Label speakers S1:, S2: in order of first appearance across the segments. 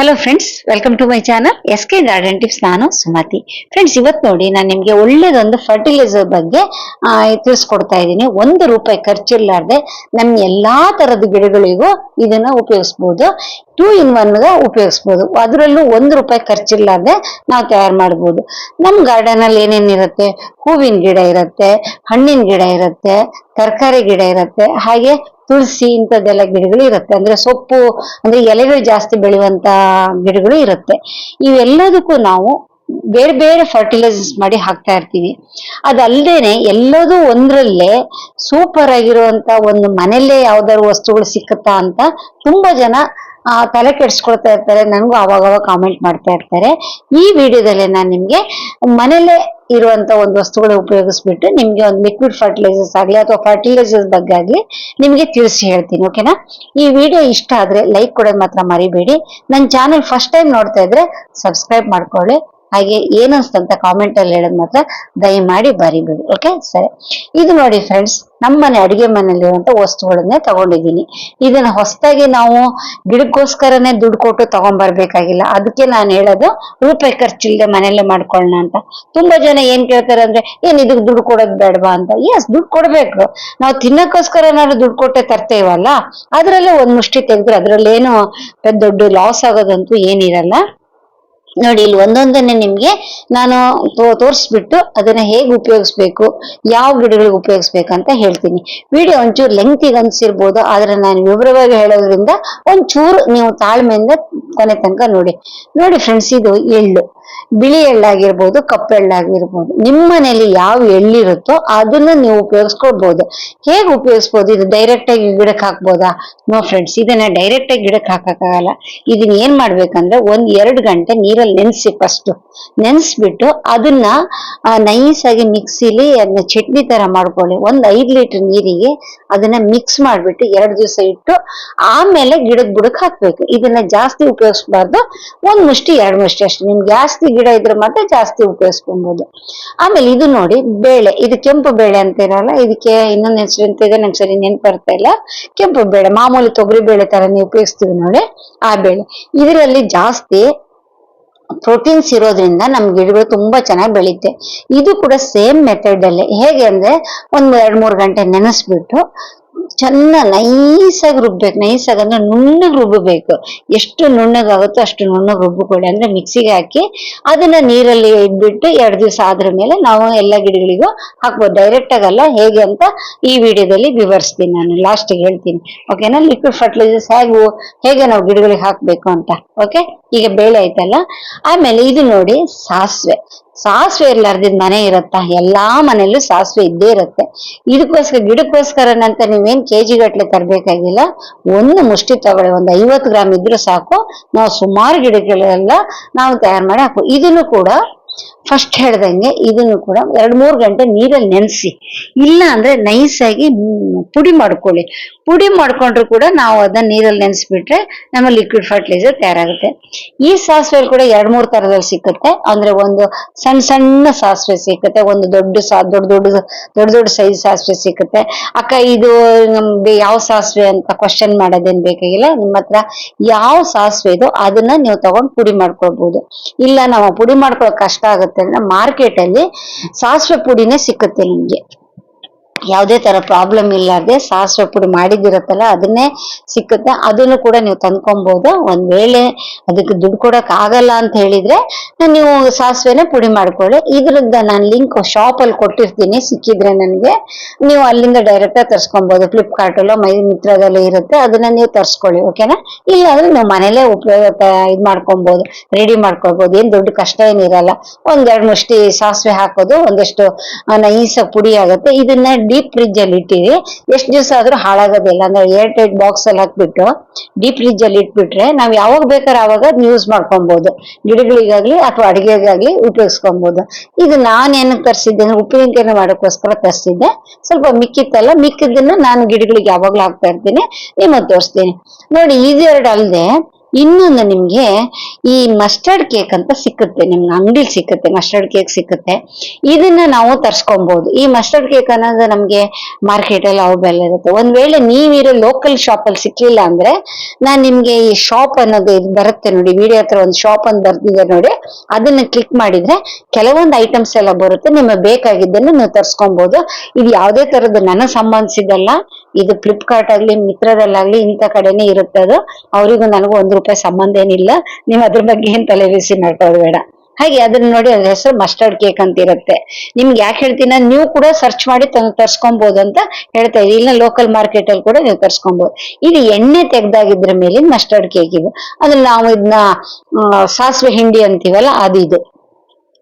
S1: Hello friends, welcome to my channel SK garden tips. ನಾನು Sumathi. Friends, ಇವತ್ತು ನೋಡಿ ನಾನು ನಿಮ್ಗೆ ಒಳ್ಳೇದೊಂದು ಫರ್ಟಿಲೈಸರ್ ಬಗ್ಗೆ ತಿಳಿಸ್ಕೊಡ್ತಾ ಇದ್ದೀನಿ. ₹1 ಖರ್ಚಿರ್ಲಾರ್ದೆ ನಮ್ ಎಲ್ಲಾ ತರದ ಗಿಡಗಳಿಗೂ ಇದನ್ನ ಉಪಯೋಗಿಸಬಹುದು. 2 in 1 ಉಪಯೋಗಿಸಬಹುದು. ಅದರಲ್ಲೂ ₹1 ಖರ್ಚಿರ್ಲಾರ್ದೆ ನಾವು ತಯಾರು ಮಾಡಬಹುದು. ನಮ್ ಗಾರ್ಡನ್ ಅಲ್ಲಿ ಏನೇನಿರುತ್ತೆ, ಹೂವಿನ ಗಿಡ ಇರುತ್ತೆ, ಹಣ್ಣಿನ ಗಿಡ ಇರುತ್ತೆ, ತರಕಾರಿ ಗಿಡ ಇರುತ್ತೆ, ಹಾಗೆ ತುಳಸಿ ಇಂಥದ್ದೆಲ್ಲ ಗಿಡಗಳು ಇರುತ್ತೆ. ಅಂದ್ರೆ ಸೊಪ್ಪು, ಅಂದ್ರೆ ಎಲೆಗಳು ಜಾಸ್ತಿ ಬೆಳೆಯುವಂತ ಗಿಡಗಳು ಇರುತ್ತೆ. ಇವೆಲ್ಲದಕ್ಕೂ ನಾವು ಬೇರೆ ಬೇರೆ ಫರ್ಟಿಲೈಸರ್ಸ್ ಮಾಡಿ ಹಾಕ್ತಾ ಇರ್ತೀವಿ. ಅದಲ್ದೇನೆ ಎಲ್ಲದೂ ಒಂದ್ರಲ್ಲೇ ಸೂಪರ್ ಆಗಿರುವಂತ ಒಂದು ಮನೆಯಲ್ಲೇ ಯಾವ್ದಾದ್ರು ವಸ್ತುಗಳು ಸಿಕ್ಕುತ್ತಾ ಅಂತ ತುಂಬಾ ಜನ ತಲೆ ಕೆಡ್ಸ್ಕೊಳ್ತಾ ಇರ್ತಾರೆ. ನನಗೂ ಅವಾಗವಾಗ ಕಾಮೆಂಟ್ ಮಾಡ್ತಾ ಇರ್ತಾರೆ. ಈ ವಿಡಿಯೋದಲ್ಲಿ ನಾನು ನಿಮ್ಗೆ ಮನೇಲೆ ಇರುವಂತ ಒಂದು ವಸ್ತುಗಳು ಉಪಯೋಗಿಸ್ಬಿಟ್ಟು ನಿಮ್ಗೆ ಒಂದು ಲಿಕ್ವಿಡ್ ಫರ್ಟಿಲೈಸರ್ಸ್ ಆಗ್ಲಿ ಅಥವಾ ಫರ್ಟಿಲೈಸರ್ಸ್ ಬಗ್ಗೆ ಆಗ್ಲಿ ನಿಮ್ಗೆ ತಿಳಿಸಿ ಹೇಳ್ತೀನಿ. ಓಕೆನಾ? ಈ ವಿಡಿಯೋ ಇಷ್ಟ ಆದ್ರೆ ಲೈಕ್ ಕೊಡೋದು ಮಾತ್ರ ಮರಿಬೇಡಿ. ನನ್ನ ಚಾನೆಲ್ ಫಸ್ಟ್ ಟೈಮ್ ನೋಡ್ತಾ ಇದ್ರೆ ಸಬ್ಸ್ಕ್ರೈಬ್ ಮಾಡ್ಕೊಳ್ಳಿ. ಹಾಗೆ ಏನನ್ಸ್ತಂತ ಕಾಮೆಂಟ್ ಅಲ್ಲಿ ಹೇಳೋದ್ ಮಾತ್ರ ದಯಮಾಡಿ ಬರಿಬೇಡಿ. ಓಕೆ, ಸರಿ. ಇದು ನೋಡಿ ಫ್ರೆಂಡ್ಸ್, ನಮ್ಮನೆ ಅಡಿಗೆ ಮನೆಯಲ್ಲಿರುವಂತ ವಸ್ತುಗಳನ್ನೇ ತಗೊಂಡಿದ್ದೀನಿ. ಇದನ್ನ ಹೊಸದಾಗಿ ನಾವು ಗಿಡಕ್ಕೋಸ್ಕರನೇ ದುಡ್ಡು ಕೊಟ್ಟು ತಗೊಂಡ್ಬರ್ಬೇಕಾಗಿಲ್ಲ. ಅದಕ್ಕೆ ನಾನು ಹೇಳೋದು ₹1 ಖರ್ಚಿಲ್ಲದೆ ಮನೆಯಲ್ಲೇ ಮಾಡ್ಕೊಳ್ಳೋಣ ಅಂತ. ತುಂಬಾ ಜನ ಏನ್ ಕೇಳ್ತಾರೆ ಅಂದ್ರೆ, ಇದಕ್ಕೆ ದುಡ್ಡು ಕೊಡೋದ್ ಬೇಡವಾ ಅಂತ. ಎಸ್, ದುಡ್ಡು ಕೊಡ್ಬೇಕು. ನಾವು ತಿನ್ನಕ್ಕೋಸ್ಕರ ನಾವು ದುಡ್ಡು ಕೊಟ್ಟೆ ತರ್ತೇವಲ್ಲ, ಅದ್ರಲ್ಲೇ ಒಂದ್ ಮುಷ್ಟಿ ತೆಗೆದ್ರೆ ಅದ್ರಲ್ಲೇನು ದೊಡ್ಡ ಲಾಸ್ ಆಗೋದಂತೂ ಏನಿರಲ್ಲ. ನೋಡಿ, ಇಲ್ಲಿ ಒಂದೊಂದನ್ನೇ ನಿಮ್ಗೆ ನಾನು ತೋರಿಸ್ಬಿಟ್ಟು ಅದನ್ನ ಹೇಗೆ ಉಪಯೋಗಿಸ್ಬೇಕು, ಯಾವ ಗಿಡಗಳಿಗೆ ಉಪಯೋಗಿಸ್ಬೇಕಂತ ಹೇಳ್ತೀನಿ. ವಿಡಿಯೋ ಒಂಚೂರು ಲೆಂಗ್ತಿಗೆ ಅನ್ಸಿರ್ಬೋದು, ಆದ್ರೆ ನಾನು ವಿವರವಾಗಿ ಹೇಳೋದ್ರಿಂದ ಒಂಚೂರು ನೀವು ತಾಳ್ಮೆಯಿಂದ ಕೊನೆ ತನಕ ನೋಡಿ. ನೋಡಿ ಫ್ರೆಂಡ್ಸ್, ಇದು ಎಳ್ಳು, ಬಿಳಿ ಎಳ್ಳಾಗಿರ್ಬೋದು, ಕಪ್ಪು ಎಳ್ಳಾಗಿರ್ಬೋದು. ನಿಮ್ಮ ಮನೇಲಿ ಯಾವ ಎಳ್ಳಿರುತ್ತೋ ಅದನ್ನ ನೀವು ಉಪಯೋಗಿಸ್ಕೊಳ್ಬಹುದು. ಹೇಗೆ ಉಪಯೋಗಿಸ್ಬೋದು? ಇದು ಡೈರೆಕ್ಟ್ ಆಗಿ ಗಿಡಕ್ಕೆ ಹಾಕ್ಬೋದಾ? ನೋ ಫ್ರೆಂಡ್ಸ್, ಇದನ್ನ ಡೈರೆಕ್ಟ್ ಆಗಿ ಗಿಡಕ್ಕೆ ಹಾಕಕ್ಕಾಗಲ್ಲ. ಇದನ್ನ ಏನ್ ಮಾಡ್ಬೇಕಂದ್ರೆ 1-2 ಗಂಟೆ ನೀರಲ್ಲಿ ನೆನೆಸಿ, ಫಸ್ಟ್ ನೆನೆಸ್ಬಿಟ್ಟು ಅದನ್ನ ನೈಸ್ ಆಗಿ ಮಿಕ್ಸಿಲಿ ಅದನ್ನ ಚಟ್ನಿ ತರ ಮಾಡ್ಕೊಳ್ಳಿ. 5 ಲೀಟರ್ ನೀರಿಗೆ ಅದನ್ನ ಮಿಕ್ಸ್ ಮಾಡ್ಬಿಟ್ಟು 2 ದಿವಸ ಇಟ್ಟು ಆಮೇಲೆ ಗಿಡಕ್ ಬುಡಕ್ ಹಾಕ್ಬೇಕು. ಇದನ್ನ ಜಾಸ್ತಿ ಉಪಯೋಗಿಸ್ಬಾರ್ದು. 1 ಮುಷ್ಟಿ 2 ಮುಷ್ಟಿ ಅಷ್ಟೇ. ನಿಮ್ಗೆ ಜಾಸ್ತಿ ಗಿಡ ಇದ್ರೆ ಮಾತ್ರ ಜಾಸ್ತಿ ಉಪಯೋಗಿಸ್ಕೊಬಹುದು. ಆಮೇಲೆ ಇದು ನೋಡಿ, ಬೇಳೆ. ಇದು ಕೆಂಪು ಬೇಳೆ ಅಂತ ಇರಲ್ಲ, ಇದಕ್ಕೆ ಇನ್ನೊಂದು ಹೆಸರು ಅಂತ ಇದೆ, ನಂಗೆ ಸರಿ ನೆನ್ಪು ಬರ್ತಾ ಇಲ್ಲ. ಕೆಂಪು ಬೇಳೆ, ಮಾಮೂಲಿ ತೊಗರಿ ಬೇಳೆ ತರ ನೀವು ಉಪಯೋಗಿಸ್ತೀವಿ ನೋಡಿ, ಆ ಬೇಳೆ. ಇದರಲ್ಲಿ ಜಾಸ್ತಿ ಪ್ರೋಟೀನ್ಸ್ ಇರೋದ್ರಿಂದ ನಮ್ ಗಿಡಗಳು ತುಂಬಾ ಚೆನ್ನಾಗಿ ಬೆಳೆಯುತ್ತೆ. ಇದು ಕೂಡ ಸೇಮ್ ಮೆಥಡ್ ಅಲ್ಲೇ. ಹೇಗೆ ಅಂದ್ರೆ 1-2-3 ಗಂಟೆ ನೆನೆಸ್ಬಿಟ್ಟು ನೈಸಾಗಿ ರುಬ್ಬೇಕು. ನೈಸಾಗಿ ಅಂದ್ರೆ ನುಣ್ಣಗೆ ರುಬ್ಬಬೇಕು. ಎಷ್ಟು ನುಣ್ಣಗಾಗುತ್ತೋ ಅಷ್ಟು ನುಣ್ಣಗೆ ರುಬ್ಬಿಕೊಳ್ಳಿ. ಅಂದ್ರೆ ಮಿಕ್ಸಿಗೆ ಹಾಕಿ ಅದನ್ನ ನೀರಲ್ಲಿ ಇಟ್ಬಿಟ್ಟು 2 ದಿವಸ ಆದ್ರ ಮೇಲೆ ನಾವು ಎಲ್ಲ ಗಿಡಗಳಿಗೂ ಹಾಕ್ಬೋದು. ಡೈರೆಕ್ಟ್ ಆಗಲ್ಲ. ಹೇಗೆ ಅಂತ ಈ ವಿಡಿಯೋದಲ್ಲಿ ವಿವರಿಸ್ತೀನಿ, ನಾನು ಲಾಸ್ಟಿಗೆ ಹೇಳ್ತೀನಿ. ಓಕೆನಾ? ಲಿಕ್ವಿಡ್ ಫರ್ಟಿಲೈಸರ್ಸ್ ಹೇಗೆ ನಾವು ಗಿಡಗಳಿಗೆ ಹಾಕ್ಬೇಕು ಅಂತ. ಓಕೆ, ಈಗ ಬೇಳೆ ಆಯ್ತಲ್ಲ. ಆಮೇಲೆ ಇದು ನೋಡಿ, ಸಾಸಿವೆ. ಸಾಸಿವೆ ಇರ್ಲಾರ್ದಿದ್ ಮನೆ ಇರತ್ತಾ? ಎಲ್ಲಾ ಮನೆಯಲ್ಲೂ ಸಾಸಿವೆ ಇದ್ದೇ ಇರುತ್ತೆ. ಗಿಡಕ್ಕೋಸ್ಕರನಂತ ನೀವೇನ್ ಕೆಜಿ ಗಟ್ಲೆ ತರಬೇಕಾಗಿಲ್ಲ. 1 ಮುಷ್ಟಿ ತಗೊಳ್ಳಿ, 50 ಗ್ರಾಮ್ ಇದ್ರೂ ಸಾಕು. ನಾವು ಸುಮಾರು ಗಿಡಗಳೆಲ್ಲ ನಾವು ತಯಾರು ಮಾಡಿ ಹಾಕೋ. ಇದನ್ನು ಕೂಡ ಫಸ್ಟ್ ಹೇಳ್ದಂಗೆ ಇದನ್ನು ಕೂಡ 2-3 ಗಂಟೆ ನೀರಲ್ಲಿ ನೆನೆಸಿ, ಇಲ್ಲ ಅಂದ್ರೆ ನೈಸ್ ಆಗಿ ಪುಡಿ ಮಾಡ್ಕೊಳ್ಳಿ. ಪುಡಿ ಮಾಡ್ಕೊಂಡ್ರು ಕೂಡ ನಾವು ಅದನ್ನ ನೀರಲ್ಲಿ ನೆನೆಸ್ಬಿಟ್ರೆ ನಮ್ಮ ಲಿಕ್ವಿಡ್ ಫರ್ಟಿಲೈಸರ್ ತಯಾರಾಗುತ್ತೆ. ಈ ಸಾಸಿವೆ ಕೂಡ 2-3 ತರದಲ್ಲಿ ಸಿಕ್ಕುತ್ತೆ. ಅಂದ್ರೆ ಒಂದು ಸಣ್ಣ ಸಾಸಿವೆ ಸಿಕ್ಕುತ್ತೆ, ಒಂದು ದೊಡ್ಡ ಸೈಜ್ ಸಾಸಿವೆ ಸಿಕ್ಕುತ್ತೆ. ಅಕ್ಕ, ಇದು ನಮ್ಗೆ ಯಾವ ಸಾಸಿವೆ ಅಂತ ಕ್ವಶನ್ ಮಾಡೋದೇನ್ ಬೇಕಾಗಿಲ್ಲ. ನಿಮ್ಮ ಹತ್ರ ಯಾವ ಸಾಸಿವೆ ಇದೋ ಅದನ್ನ ನೀವು ತಗೊಂಡ್ ಪುಡಿ ಮಾಡ್ಕೊಳ್ಬಹುದು. ಇಲ್ಲ, ನಾವು ಪುಡಿ ಮಾಡ್ಕೊಳ್ಳೋ ಕಷ್ಟ ಆಗುತ್ತೆ ಅಂದ್ರೆ ಮಾರ್ಕೆಟ್ ಅಲ್ಲಿ ಸಾಸಿವೆ ಪುಡಿನೇ ಸಿಕ್ಕುತ್ತೆ ನಿಮ್ಗೆ. ಯಾವುದೇ ತರ ಪ್ರಾಬ್ಲಮ್ ಇಲ್ಲಾರ್ದೆ ಸಾಸಿವೆ ಪುಡಿ ಮಾಡಿದಿರತ್ತಲ್ಲ ಅದನ್ನೇ ಸಿಕ್ಕುತ್ತೆ. ಅದನ್ನು ಕೂಡ ನೀವು ತಂದ್ಕೊಬಹುದು. ಒಂದ್ ವೇಳೆ ಅದಕ್ಕೆ ದುಡ್ಡು ಕೊಡಕ್ ಆಗಲ್ಲ ಅಂತ ಹೇಳಿದ್ರೆ ನೀವು ಸಾಸಿವೆನೆ ಪುಡಿ ಮಾಡ್ಕೊಳ್ಳಿ. ಇದ್ರದ್ದು ನಾನು ಲಿಂಕ್ ಶಾಪ್ ಅಲ್ಲಿ ಕೊಟ್ಟಿರ್ತೀನಿ, ಸಿಕ್ಕಿದ್ರೆ ನನ್ಗೆ ನೀವು ಅಲ್ಲಿಂದ ಡೈರೆಕ್ಟ್ ಆಗಿ ತರ್ಸ್ಕೊಬಹುದು. ಫ್ಲಿಪ್ಕಾರ್ಟ್ ಅಲ್ಲೋ ಮಿತ್ರದಲ್ಲೇ ಇರುತ್ತೆ, ಅದನ್ನ ನೀವು ತರ್ಸ್ಕೊಳ್ಳಿ. ಓಕೆನಾ? ಇಲ್ಲ ಅಂದ್ರೆ ನೀವು ಮನೇಲೆ ಇದ್ ಮಾಡ್ಕೊಬಹುದು, ರೆಡಿ ಮಾಡ್ಕೊಳ್ಬಹುದು. ಏನ್ ದೊಡ್ಡ ಕಷ್ಟ ಏನಿರಲ್ಲ. 1-2 ಮುಷ್ಟಿ ಸಾಸಿವೆ ಹಾಕೋದು, ಒಂದಷ್ಟು ನೈಸ್ ಪುಡಿ ಆಗುತ್ತೆ. ಇದನ್ನ ಡೀಪ್ ಫ್ರಿಜ್ ಅಲ್ಲಿ ಇಟ್ಟಿರಿ, ಎಷ್ಟು ದಿವಸ ಆದ್ರೂ ಹಾಳಾಗೋದಿಲ್ಲ. ಅಂದ್ರೆ ಏರ್ ಟೈಟ್ ಬಾಕ್ಸ್ ಅಲ್ಲಿ ಹಾಕ್ಬಿಟ್ಟು ಡೀಪ್ ಫ್ರಿಜ್ ಅಲ್ಲಿ ಇಟ್ಬಿಟ್ರೆ ನಾವ್ ಯಾವಾಗ ಬೇಕಾದ್ರೆ ಆವಾಗ ಯೂಸ್ ಮಾಡ್ಕೊಬಹುದು. ಗಿಡಗಳಿಗಾಗ್ಲಿ ಅಥವಾ ಅಡಿಗೆಗಾಗ್ಲಿ ಉಪಯೋಗಿಸ್ಕೊಬಹುದು. ಇದು ನಾನ್ ಏನಕ್ಕೆ ತರಿಸಿದ್ದೆ ಅಂದ್ರೆ ಉಪ್ಪಿನಕಾಯಿನ ಮಾಡೋಕ್ಕೋಸ್ಕರ ತರಿಸಿದ್ದೆ. ಸ್ವಲ್ಪ ಮಿಕ್ಕಿದ್ದನ್ನ ನಾನು ಗಿಡಗಳಿಗೆ ಯಾವಾಗ್ಲೂ ಹಾಕ್ತಾ ಇರ್ತೀನಿ, ನಿಮಗೆ ತೋರಿಸ್ತೀನಿ. ನೋಡಿ, ಇದೆರಡು ಅಲ್ಲದೆ ಇನ್ನೊಂದು ನಿಮ್ಗೆ ಈ ಮಸ್ಟರ್ಡ್ ಕೇಕ್ ಅಂತ ಸಿಕ್ಕುತ್ತೆ, ನಿಮ್ಗೆ ಅಂಗಡಿಲಿ ಸಿಕ್ಕುತ್ತೆ, ಮಸ್ಟರ್ಡ್ ಕೇಕ್ ಸಿಕ್ಕುತ್ತೆ. ಇದನ್ನ ನಾವು ತರ್ಸ್ಕೊಬಹುದು. ಈ ಮಸ್ಟರ್ಡ್ ಕೇಕ್ ಅನ್ನೋದು ನಮ್ಗೆ ಮಾರ್ಕೆಟ್ ಅಲ್ಲಿ ಅವೈಲೇಬಲ್ ಇರುತ್ತೆ. ಒಂದ್ ವೇಳೆ ನೀವಿರೋ ಲೋಕಲ್ ಶಾಪ್ ಅಲ್ಲಿ ಸಿಕ್ಲಿಲ್ಲ ಅಂದ್ರೆ ನಾನ್ ನಿಮ್ಗೆ ಈ ಶಾಪ್ ಅನ್ನೋದು ಇದು ಬರುತ್ತೆ ನೋಡಿ, ವಿಡಿಯೋ ಹತ್ರ ಒಂದು ಶಾಪ್ ಅಂತ ಬರ್ತಿದೆ ನೋಡಿ, ಅದನ್ನ ಕ್ಲಿಕ್ ಮಾಡಿದ್ರೆ ಕೆಲವೊಂದು ಐಟಮ್ಸ್ ಎಲ್ಲ ಬರುತ್ತೆ. ನಿಮಗೆ ಬೇಕಾಗಿದ್ದನ್ನು ನೀವು ತರ್ಸ್ಕೊಬಹುದು. ಇದು ಯಾವುದೇ ತರದ್ದು ನನಗೆ ಸಂಬಂಧಿಸಿದಲ್ಲ, ಇದು ಫ್ಲಿಪ್ಕಾರ್ಟ್ ಆಗ್ಲಿ ಮಿತ್ರದಲ್ಲಾಗ್ಲಿ ಇಂಥ ಕಡೆನೆ ಇರುತ್ತೆ. ಅದು ಅವರಿಗೂ ನನಗೂ ₹1 ಸಂಬಂಧ ಏನಿಲ್ಲ. ನೀವು ಅದ್ರ ಬಗ್ಗೆ ಏನ್ ತಲೆ ಬಿಸಿ ಮಾಡ್ಕೊಳ್ಳೋದು ಬೇಡ. ಹಾಗೆ ಅದನ್ನ ನೋಡಿ, ಅದ್ರ ಹೆಸರು ಮಸ್ಟರ್ಡ್ ಕೇಕ್ ಅಂತ ಇರುತ್ತೆ. ನಿಮ್ಗೆ ಯಾಕೆ ಹೇಳ್ತೀನಿ, ನೀವು ಕೂಡ ಸರ್ಚ್ ಮಾಡಿ ತರ್ಸ್ಕೊಬಹುದು ಅಂತ ಹೇಳ್ತಾ ಇದೀನಿ. ಇಲ್ಲ ಲೋಕಲ್ ಮಾರ್ಕೆಟ್ ಅಲ್ಲಿ ಕೂಡ ನೀವು ತರ್ಸ್ಕೊಬಹುದು. ಇದು ಎಣ್ಣೆ ತೆಗ್ದಾಗಿದ್ರ ಮೇಲೆ ಮಸ್ಟರ್ಡ್ ಕೇಕ್ ಇದು. ಅದ್ರಲ್ಲಿ ನಾವು ಇದನ್ನ ಸಾಸಿವೆ ಹಿಂಡಿ ಅಂತೀವಲ್ಲ, ಅದು ಇದು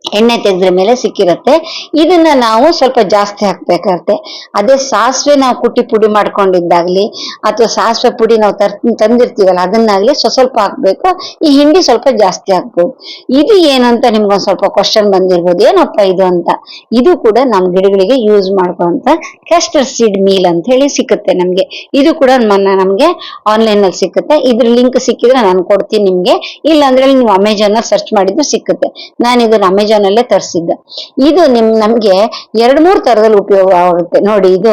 S1: ಎಣ್ಣೆ ತೆಗೆದ್ರ ಮೇಲೆ ಸಿಕ್ಕಿರತ್ತೆ. ಇದನ್ನ ನಾವು ಸ್ವಲ್ಪ ಜಾಸ್ತಿ ಹಾಕ್ಬೇಕಾಗತ್ತೆ. ಅದೇ ಸಾಸಿವೆ ನಾವು ಕುಟ್ಟಿ ಪುಡಿ ಮಾಡ್ಕೊಂಡಿದ್ದಾಗ್ಲಿ ಅಥವಾ ಸಾಸಿವೆ ಪುಡಿ ನಾವು ತಂದಿರ್ತೀವಲ್ಲ ಅದನ್ನಾಗ್ಲಿ ಸ್ವಲ್ಪ ಹಾಕ್ಬೇಕು. ಈ ಹಿಂಡಿ ಸ್ವಲ್ಪ ಜಾಸ್ತಿ ಹಾಕ್ಬೋದು. ಇದು ಏನಂತ ನಿಮ್ಗೊಂದ್ ಸ್ವಲ್ಪ ಕ್ವಶನ್ ಬಂದಿರ್ಬೋದು, ಏನಪ್ಪ ಇದು ಅಂತ. ಇದು ಕೂಡ ನಮ್ ಗಿಡಗಳಿಗೆ ಯೂಸ್ ಮಾಡ್ಕೊಂತ ಕ್ಯಾಸ್ಟರ್ ಸೀಡ್ ಮೀಲ್ ಅಂತ ಹೇಳಿ ಸಿಕ್ಕುತ್ತೆ ನಮ್ಗೆ. ಇದು ಕೂಡ ನಮ್ಗೆ ಆನ್ಲೈನ್ ಅಲ್ಲಿ ಸಿಕ್ಕುತ್ತೆ. ಇದ್ರ ಲಿಂಕ್ ಸಿಕ್ಕಿದ್ರೆ ನಾನು ಕೊಡ್ತೀನಿ ನಿಮ್ಗೆ. ಇಲ್ಲ ಅಂದ್ರೆ ನೀವು ಅಮೆಜಾನ್ ಸರ್ಚ್ ಮಾಡಿದ್ರು ಸಿಕ್ಕುತ್ತೆ. ನಾನು ಇದನ್ನ ಅಮೆಜಾನ್ ಅಲ್ಲೇ ತರಿಸಿದ್ದೆ. ಇದು ನಮ್ಗೆ 2-3 ತರದಲ್ಲಿ ಉಪಯೋಗ ಆಗುತ್ತೆ ನೋಡಿ. ಇದು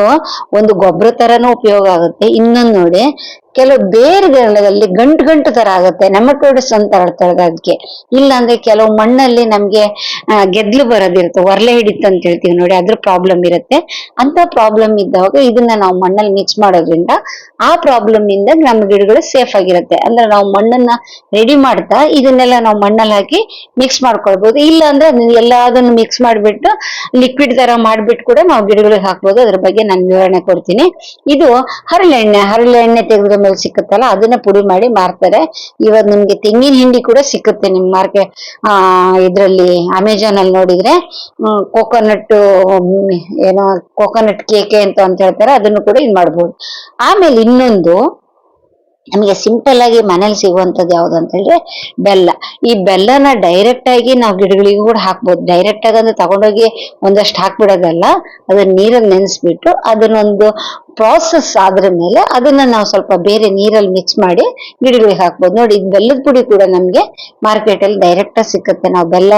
S1: ಒಂದು ಗೊಬ್ಬರ ತರನೂ ಉಪಯೋಗ ಆಗುತ್ತೆ. ಇನ್ನೊಂದು ನೋಡಿ, ಕೆಲವು ಬೇರುಗಳಲ್ಲಿ ಗಂಟು ತರ ಆಗುತ್ತೆ, ನೆಮಟೋಡ್ಸ್ ಅಂತ ಹೇಳ್ತಾರೆ ಅದಕ್ಕೆ. ಇಲ್ಲ ಅಂದ್ರೆ ಕೆಲವು ಮಣ್ಣಲ್ಲಿ ನಮ್ಗೆ ಗೆದ್ಲು ಬರೋದಿರುತ್ತೆ, ಒರ್ಲೆ ಹಿಡಿತು ಅಂತ ಹೇಳ್ತೀವಿ ನೋಡಿ, ಅದ್ರ ಪ್ರಾಬ್ಲಮ್ ಇರುತ್ತೆ. ಅಂತ ಪ್ರಾಬ್ಲಮ್ ಇದ್ದಾಗ ಇದನ್ನ ನಾವು ಮಣ್ಣಲ್ಲಿ ಮಿಕ್ಸ್ ಮಾಡೋದ್ರಿಂದ ಆ ಪ್ರಾಬ್ಲಮ್ ಇಂದ ನಮ್ಮ ಗಿಡಗಳು ಸೇಫ್ ಆಗಿರುತ್ತೆ. ಅಂದ್ರೆ ನಾವು ಮಣ್ಣನ್ನ ರೆಡಿ ಮಾಡ್ತಾ ಇದನ್ನೆಲ್ಲ ನಾವು ಮಣ್ಣಲ್ಲಿ ಹಾಕಿ ಮಿಕ್ಸ್ ಮಾಡ್ಕೊಳ್ಬಹುದು. ಇಲ್ಲ ಅಂದ್ರೆ ಎಲ್ಲದನ್ನು ಮಿಕ್ಸ್ ಮಾಡ್ಬಿಟ್ಟು ಲಿಕ್ವಿಡ್ ತರ ಮಾಡ್ಬಿಟ್ಟು ಕೂಡ ನಾವು ಗಿಡಗಳಿಗೆ ಹಾಕ್ಬೋದು. ಅದ್ರ ಬಗ್ಗೆ ನಾನು ವಿವರಣೆ ಕೊಡ್ತೀನಿ. ಇದು ಹರಳೆಣ್ಣೆ ತೆಗೆದ್ರ ಮೇಲೆ ಸಿಕ್ಕುತ್ತಲ್ಲ, ಅದನ್ನ ಪುಡಿ ಮಾಡಿ ಮಾರ್ತಾರೆ. ಇವಾಗ ನಿಮ್ಗೆ ತೆಂಗಿನ ಹಿಂಡಿ ಕೂಡ ಸಿಕ್ಕುತ್ತೆ ನಿಮ್ ಮಾರ್ಕೆಟ್ ಇದ್ರಲ್ಲಿ ಅಮೆಜಾನ್ ಅಲ್ಲಿ ನೋಡಿದ್ರೆ. ಕೋಕೋನಟ್ ಏನೋ ಕೋಕೋನಟ್ ಕೇಕ್ ಅಂತ ಹೇಳ್ತಾರೆ, ಅದನ್ನು ಕೂಡ ಇದು ಮಾಡ್ಬೋದು. ಆಮೇಲೆ ಇನ್ನೊಂದು ನಮಗೆ ಸಿಂಪಲ್ ಆಗಿ ಮನೇಲಿ ಸಿಗುವಂತದ್ದು ಯಾವ್ದು ಅಂತ ಹೇಳಿದ್ರೆ ಬೆಲ್ಲ. ಈ ಬೆಲ್ಲನ ಡೈರೆಕ್ಟ್ ಆಗಿ ನಾವು ಗಿಡಗಳಿಗೂ ಕೂಡ ಹಾಕ್ಬೋದು. ಡೈರೆಕ್ಟ್ ಆಗಿ ಅಂದ್ರೆ ತಗೊಂಡೋಗಿ ಒಂದಷ್ಟು ಹಾಕ್ಬಿಡೋದಲ್ಲ, ಅದನ್ನ ನೀರಲ್ಲಿ ನೆನೆಸ್ಬಿಟ್ಟು ಅದನ್ನೊಂದು ಪ್ರಾಸೆಸ್ ಆದ್ರ ಮೇಲೆ ಅದನ್ನ ನಾವು ಸ್ವಲ್ಪ ಬೇರೆ ನೀರಲ್ಲಿ ಮಿಕ್ಸ್ ಮಾಡಿ ಗಿಡಗಳಿಗೆ ಹಾಕ್ಬೋದು. ನೋಡಿ, ಬೆಲ್ಲದ ಪುಡಿ ಕೂಡ ನಮ್ಗೆ ಮಾರ್ಕೆಟ್ ಅಲ್ಲಿ ಡೈರೆಕ್ಟ್ ಆಗಿ ಸಿಕ್ಕುತ್ತೆ. ನಾವು ಬೆಲ್ಲ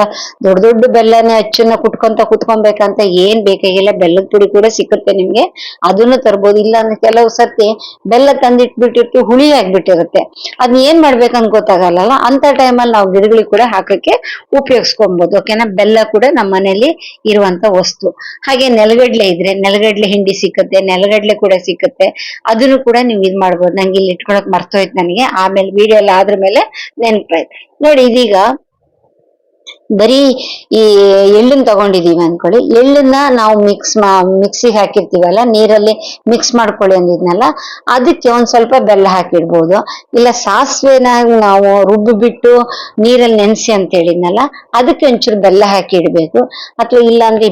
S1: ದೊಡ್ಡ ಬೆಲ್ಲನೇ ಅಚ್ಚನ್ನ ಕುಟ್ಕೊಬೇಕಂತ ಏನ್ ಬೇಕಾಗಿಲ್ಲ, ಬೆಲ್ಲದ ಪುಡಿ ಕೂಡ ಸಿಕ್ಕುತ್ತೆ ನಿಮ್ಗೆ. ಅದನ್ನು ತರ್ಬೋದು. ಇಲ್ಲ ಅಂದ್ರೆ ಕೆಲವು ಸರ್ತಿ ಬೆಲ್ಲ ತಂದಿಟ್ಬಿಟ್ಟಿರ್ತೀವಿ, ಹುಳಿ ಆಗ್ಬಿಟ್ಟಿರುತ್ತೆ, ಅದನ್ನ ಏನ್ ಮಾಡ್ಬೇಕಂತ ಗೊತ್ತಾಗಲ್ಲ. ಅಂತ ಟೈಮಲ್ಲಿ ನಾವು ಗಿಡಗಳಿಗೆ ಕೂಡ ಹಾಕಕ್ಕೆ ಉಪಯೋಗಿಸ್ಕೊಬಹುದು. ಓಕೆನಾ. ಬೆಲ್ಲ ಕೂಡ ನಮ್ಮ ಮನೇಲಿ ಇರುವಂತ ವಸ್ತು. ಹಾಗೆ ನೆಲಗಡ್ಲೆ ಇದ್ರೆ ನೆಲಗಡ್ಲೆ ಹಿಂಡಿ ಸಿಕ್ಕುತ್ತೆ, ನೆಲಗಡ್ಲೆ ಕೂಡ ಸಿಕ್ಕುತ್ತೆ. ಅದನ್ನು ಕೂಡ ನೀವು ಇದ್ ಮಾಡ್ಬೋದು. ನಂಗೆ ಇಲ್ಲಿ ಇಟ್ಕೊಳಕ್ ಮರ್ತೋಯ್ತು ನನಗೆ, ಆಮೇಲೆ ವಿಡಿಯೋ ಎಲ್ಲ ಆದ್ರ ಮೇಲೆ ನೆನಪಾಯ್ತು ನೋಡಿ. ಇದೀಗ ಬರೀ ಈ ಎಳ್ಳನ್ನ ತಗೊಂಡಿದೀವಿ ಅನ್ಕೊಳ್ಳಿ. ಎಳ್ಳನ್ನ ನಾವು ಮಿಕ್ಸಿಗೆ ಹಾಕಿರ್ತೀವಲ್ಲ, ನೀರಲ್ಲಿ ಮಿಕ್ಸ್ ಮಾಡ್ಕೊಳ್ಳಿ ಅಂದಿದ್ನಲ್ಲ, ಅದಕ್ಕೆ ಒಂದ್ ಸ್ವಲ್ಪ ಬೆಲ್ಲ ಹಾಕಿಡ್ಬೋದು. ಇಲ್ಲ ಸಾಸಿವೆನ ನಾವು ರುಬ್ಬಿಬಿಟ್ಟು ನೀರಲ್ಲಿ ನೆನೆಸಿ ಅಂತ ಹೇಳಿದ್ನಲ್ಲ, ಅದಕ್ಕೆ ಒಂಚೂರು ಬೆಲ್ಲ ಹಾಕಿ ಇಡ್ಬೇಕು. ಅಥವಾ ಇಲ್ಲ ಅಂದ್ರೆ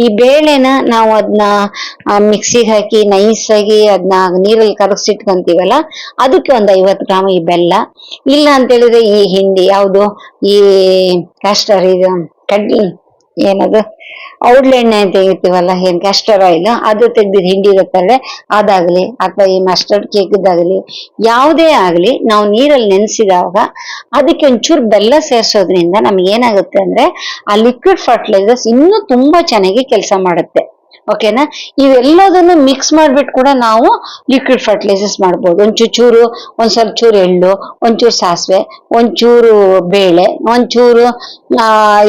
S1: ಈ ಬೇಳೆನ ನಾವು ಅದನ್ನ ಮಿಕ್ಸಿಗೆ ಹಾಕಿ ನೈಸ್ ಆಗಿ ಅದನ್ನ ನೀರಲ್ಲಿ ಕರಗಿಸಿಟ್ಕೊಂತೀವಲ್ಲ, ಅದಕ್ಕೆ ಒಂದು 50 ಗ್ರಾಮ್ ಈ ಬೆಲ್ಲ. ಇಲ್ಲ ಅಂತ ಹೇಳಿದ್ರೆ ಈ ಹಿಂಡಿ ಯಾವುದು, ಈ ಕ್ಯಾಸ್ಟರ್ ಇದು ಏನದು ಔಡ್ಲೆಣ್ಣೆ ಅಂತ ಹೇಳ್ತೀವಲ್ಲ, ಏನ್ ಕ್ಯಾಸ್ಟರ್ ಆಯಿಲ್, ಅದು ತೆಗ್ದಿದ್ ಹಿಂಡಿ ಇರುತ್ತಲ್ಲೆ ಅದಾಗ್ಲಿ, ಅಥವಾ ಈ ಮಸ್ಟರ್ಡ್ ಕೇಕ್ದಾಗ್ಲಿ ಯಾವುದೇ ಆಗ್ಲಿ, ನಾವು ನೀರಲ್ಲಿ ನೆನೆಸಿದಾಗ ಅದಕ್ಕೆ ಒಂಚೂರು ಬೆಲ್ಲ ಸೇರ್ಸೋದ್ರಿಂದ ನಮ್ಗೆ ಏನಾಗುತ್ತೆ ಅಂದ್ರೆ ಆ ಲಿಕ್ವಿಡ್ ಫರ್ಟಿಲೈಸರ್ಸ್ ಇನ್ನೂ ತುಂಬಾ ಚೆನ್ನಾಗಿ ಕೆಲಸ ಮಾಡುತ್ತೆ. ಓಕೆನಾ. ಇವೆಲ್ಲದನ್ನು ಮಿಕ್ಸ್ ಮಾಡ್ಬಿಟ್ಟು ಕೂಡ ನಾವು ಲಿಕ್ವಿಡ್ ಫರ್ಟಿಲೈಸರ್ಸ್ ಮಾಡ್ಬೋದು. ಒಂದ್ ಸ್ವಲ್ಪ ಚೂರು ಎಳ್ಳು, ಒಂಚೂರು ಸಾಸಿವೆ, ಒಂಚೂರು ಬೇಳೆ, ಒಂಚೂರು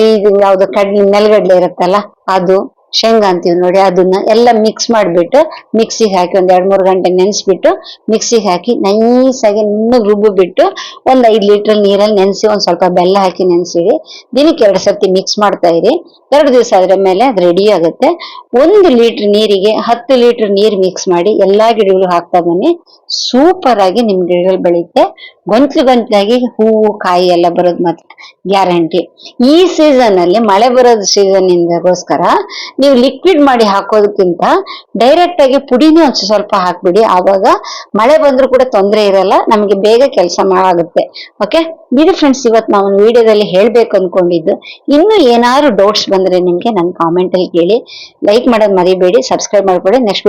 S1: ಇದು ಯಾವ್ದು ನೆಲಗಡ್ಲೆ ಇರುತ್ತಲ್ಲ ಅದು, ಶೇಂಗಾ ಅಂತೀವಿ ನೋಡಿ, ಅದನ್ನ ಎಲ್ಲ ಮಿಕ್ಸ್ ಮಾಡ್ಬಿಟ್ಟು ಮಿಕ್ಸಿಗೆ ಹಾಕಿ ಒಂದ್ 2-3 ಗಂಟೆ ನೆನೆಸ್ಬಿಟ್ಟು ಮಿಕ್ಸಿಗೆ ಹಾಕಿ ನೈಸಾಗಿ ನುಣ್ಣಗೆ ರುಬ್ಬಿಬಿಟ್ಟು ಒಂದ್ 5 ಲೀಟರ್ ನೀರಲ್ಲಿ ನೆನೆಸಿ ಒಂದ್ ಸ್ವಲ್ಪ ಬೆಲ್ಲ ಹಾಕಿ ನೆನೆಸಿರಿ. ದಿನಕ್ಕೆ 2 ಸರ್ತಿ ಮಿಕ್ಸ್ ಮಾಡ್ತಾ ಇರಿ. 2 ದಿವಸ ಆದ್ರ ಮೇಲೆ ಅದು ರೆಡಿ ಆಗುತ್ತೆ. 1 ಲೀಟರ್ ನೀರಿಗೆ 10 ಲೀಟರ್ ನೀರ್ ಮಿಕ್ಸ್ ಮಾಡಿ ಎಲ್ಲಾ ಗಿಡಗಳು ಹಾಕ್ತಾ ಬನ್ನಿ. ಸೂಪರ್ ಆಗಿ ನಿಮ್ ಗಿಡಗಳು ಬೆಳೆಯುತ್ತೆ. ಗಂಟ್ಲಾಗಿ ಹೂವು ಕಾಯಿ ಎಲ್ಲ ಬರೋದು ಮಾತ್ರ ಗ್ಯಾರಂಟಿ. ಈ ಸೀಸನ್ ಅಲ್ಲಿ ಮಳೆ ಬರೋದು ಸೀಸನ್ ಇಂದಗೋಸ್ಕರ ನೀವು ಲಿಕ್ವಿಡ್ ಮಾಡಿ ಹಾಕೋದಕ್ಕಿಂತ ಡೈರೆಕ್ಟ್ ಆಗಿ ಪುಡಿನೇ ಒಂದ್ ಸ್ವಲ್ಪ ಹಾಕ್ಬಿಡಿ. ಆವಾಗ ಮಳೆ ಬಂದ್ರೂ ಕೂಡ ತೊಂದರೆ ಇರಲ್ಲ, ನಮ್ಗೆ ಬೇಗ ಕೆಲಸ ಆಗುತ್ತೆ. ಓಕೆ. ಇದು ಫ್ರೆಂಡ್ಸ್ ಇವತ್ತು ನಾವು ವಿಡಿಯೋದಲ್ಲಿ ಹೇಳ್ಬೇಕು ಅನ್ಕೊಂಡಿದ್ದು. ಇನ್ನು ಏನಾದ್ರು ಡೌಟ್ಸ್ ಬಂದ್ರೆ ನಿಮ್ಗೆ ನನ್ ಕಾಮೆಂಟ್ ಅಲ್ಲಿ ಕೇಳಿ. ಲೈಕ್ ಮಾಡೋದ್ ಮರಿಬೇಡಿ, ಸಬ್ಸ್ಕ್ರೈಬ್ ಮಾಡ್ಕೊಳ್ಳಿ. ನೆಕ್ಸ್ಟ್